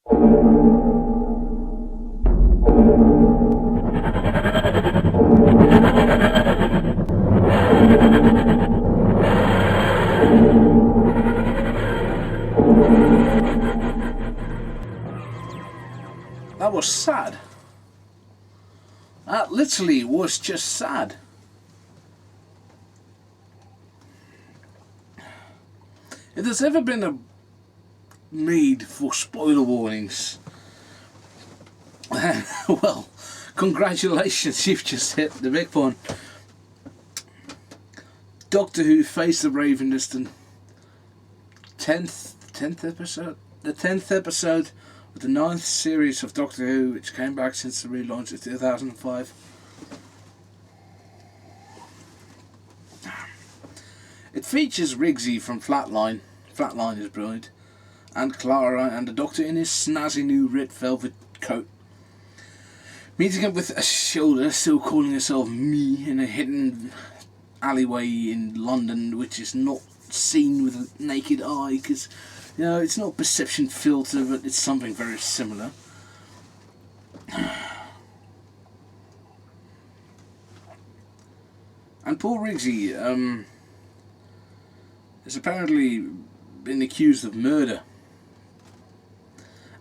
That was sad. That literally was just sad. If there's ever been a need for spoiler warnings, well, congratulations, you've just hit the big one. Doctor Who Face the Ravenous, the 10th episode? The 10th episode of the 9th series of Doctor Who, which came back since the relaunch in 2005. It features Rigsy from Flatline is brilliant, and Clara and the Doctor in his snazzy new red velvet coat, meeting up with a shoulder still calling herself Me in a hidden alleyway in London, which is not seen with a naked eye because, you know, it's not a perception filter, but it's something very similar. And poor Rigsy has apparently been accused of murder,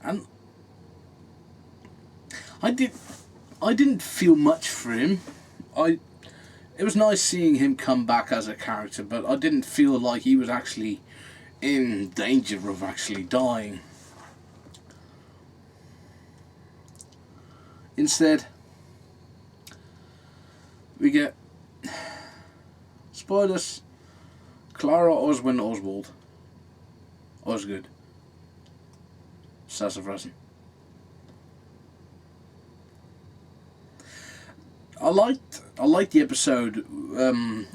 and I didn't feel much for him. It was nice seeing him come back as a character, but I didn't feel like he was actually in danger of actually dying. Instead, we get, spoilers, Clara Oswin Oswald. Osgood. Sassafras. I liked the episode.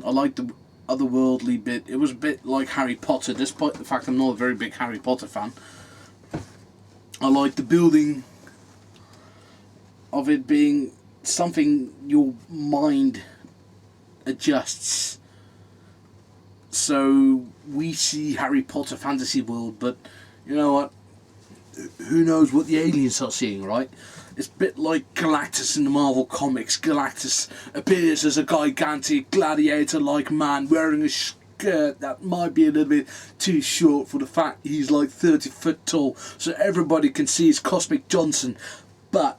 I liked the otherworldly bit. It was a bit like Harry Potter, despite the fact I'm not a very big Harry Potter fan. I liked the building of it being something your mind adjusts. So we see Harry Potter fantasy world, but you know what? Who knows what the aliens are seeing, right? It's a bit like Galactus in the Marvel Comics. Galactus appears as a gigantic gladiator-like man wearing a skirt that might be a little bit too short for the fact he's like 30 foot tall, so everybody can see his Cosmic Johnson. But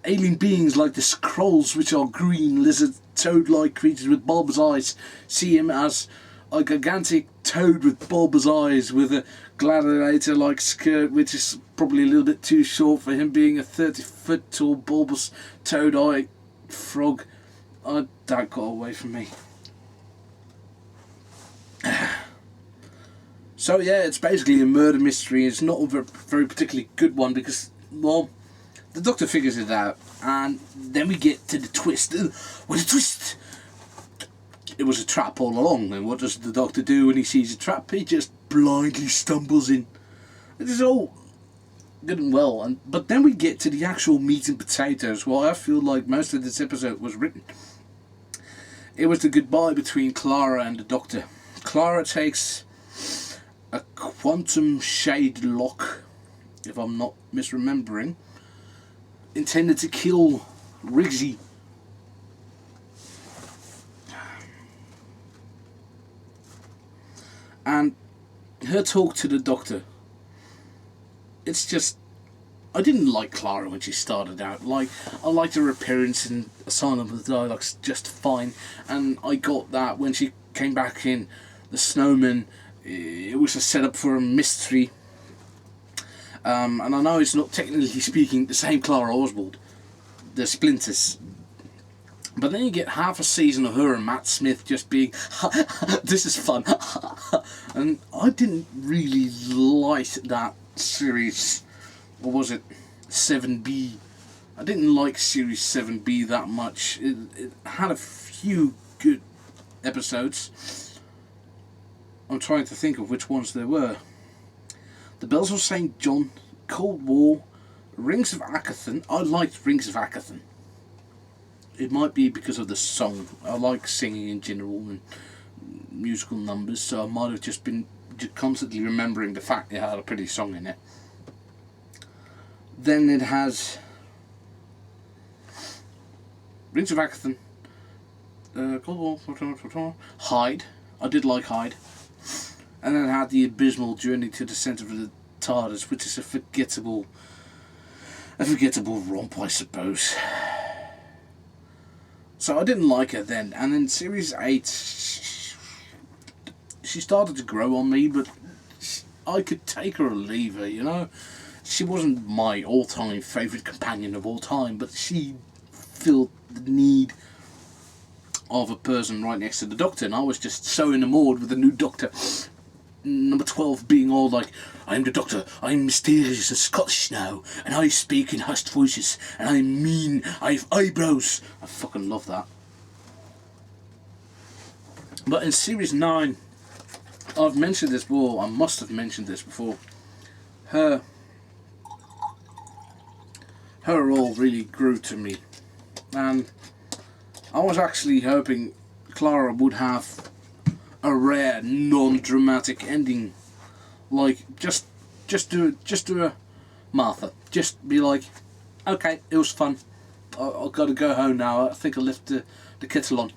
alien beings like the Skrulls, which are green, lizard, toad-like creatures with bulbous eyes, see him as a gigantic toad with bulbous eyes with a gladiator-like skirt, which is probably a little bit too short for him being a 30-foot tall bulbous toad-eyed frog. That got away from me. So yeah, it's basically a murder mystery. It's not a very particularly good one because, well, the Doctor figures it out, and then we get to the twist. What a twist! It was a trap all along, and what does the Doctor do when he sees a trap? He just blindly stumbles in. It is all good and well, but then we get to the actual meat and potatoes. Well, I feel like most of this episode was written. It was the goodbye between Clara and the Doctor. Clara takes a quantum shade lock, if I'm not misremembering, intended to kill Rigsy. And her talk to the Doctor, it's just, I didn't like Clara when she started out. Like, I liked her appearance in Asylum of the Dialogues just fine, and I got that when she came back in The Snowman. It was a setup for a mystery. And I know it's not technically speaking the same Clara Oswald, the Splinters. But then you get half a season of her and Matt Smith just being, this is fun. And I didn't really like that series, or was it 7B? I didn't like series 7B that much. It had a few good episodes. I'm trying to think of which ones there were. The Bells of St. John, Cold War, Rings of Akathan. I liked Rings of Akathan. It might be because of the song. I like singing in general and musical numbers, so I might have just been constantly remembering the fact it had a pretty song in it. Then it has Rings of Agathan, Hyde. I did like Hyde. And then it had the abysmal Journey to the Centre of the TARDIS, which is a forgettable romp, I suppose. So I didn't like her then. And then Series 8, she started to grow on me, but I could take her or leave her, you know. She wasn't my all-time favourite companion of all time, but she filled the need of a person right next to the Doctor, and I was just so enamored with the new Doctor. Number 12 being all like, I'm the Doctor, I'm mysterious and Scottish now, and I speak in hushed voices, and I'm mean, I have eyebrows. I fucking love that. But in Series 9, I've mentioned this before, I must have mentioned this before, her role really grew to me, and I was actually hoping Clara would have a rare, non-dramatic ending, like just do a Martha. Just be like, okay, it was fun. I've got to go home now. I think I left the kettle on.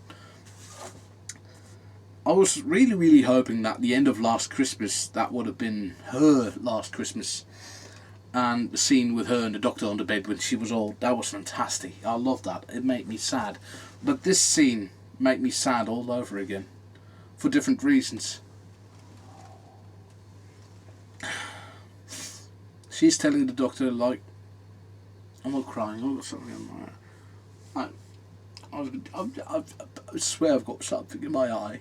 I was really hoping that the end of Last Christmas, that would have been her last Christmas, and the scene with her and the Doctor on the bed when she was old. That was fantastic. I loved that. It made me sad, but this scene made me sad all over again. For different reasons. She's telling the Doctor, like, I'm not crying, I've got something in my eye. I swear I've got something in my eye.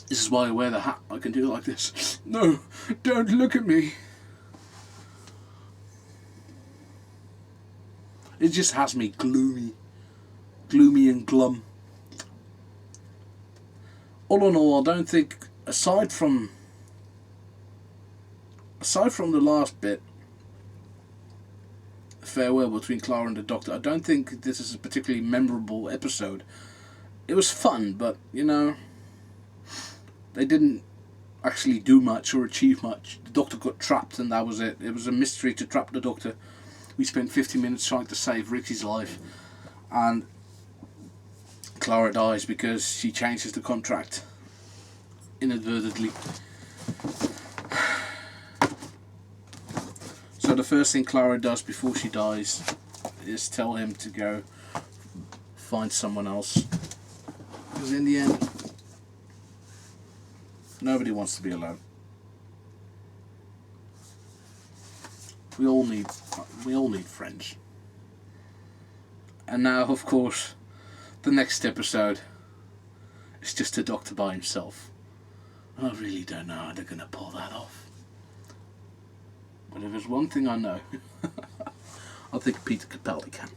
This is why I wear the hat. I can do it like this. No, don't look at me. It just has me gloomy and glum. All in all, I don't think, aside from the last bit, farewell between Clara and the Doctor, I don't think this is a particularly memorable episode. It was fun, but, you know, they didn't actually do much or achieve much. The Doctor got trapped and that was it. It was a mystery to trap the Doctor. We spent 50 minutes trying to save Ricky's life, and Clara dies because she changes the contract inadvertently. So the first thing Clara does before she dies is tell him to go find someone else, because in the end nobody wants to be alone. We all need friends. And now, of course, the next episode is just a Doctor by himself. And I really don't know how they're going to pull that off. But if there's one thing I know, I think Peter Capaldi can.